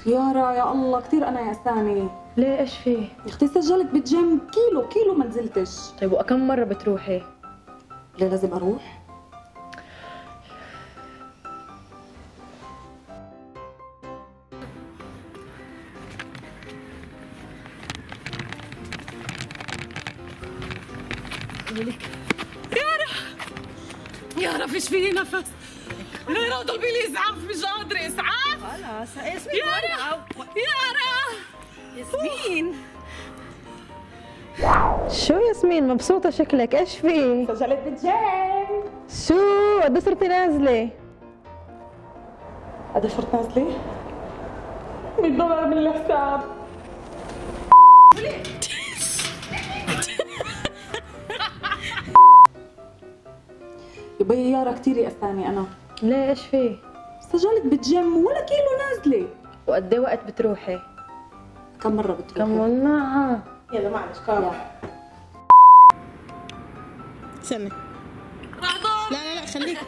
يارا يا الله كثير انا يأساني. ليه ايش في؟ يا اختي سجلت بالجيم كيلو ما نزلتش. طيب وكم مرة بتروحي؟ ليه لازم اروح؟ يارا فيش فيني نفس. يارا ضل لي اسعاف مش قادرة اسعاف. خلاص ياسمين يارا ياسمين شو ياسمين مبسوطة شكلك، ايش في؟ سجلت بالجيم. شو قد صرتي نازلة؟ قد صرت نازلة؟ $100 من الحساب. يبي يارا كثير يأساني انا. ليه ايش في؟ سجلت بالجيم ولا كيلو نازلة. وقد ايه وقت بتروحي؟ كم مرة بتروحي؟ كم معها؟ يلا معلش كام استنى. لا خليك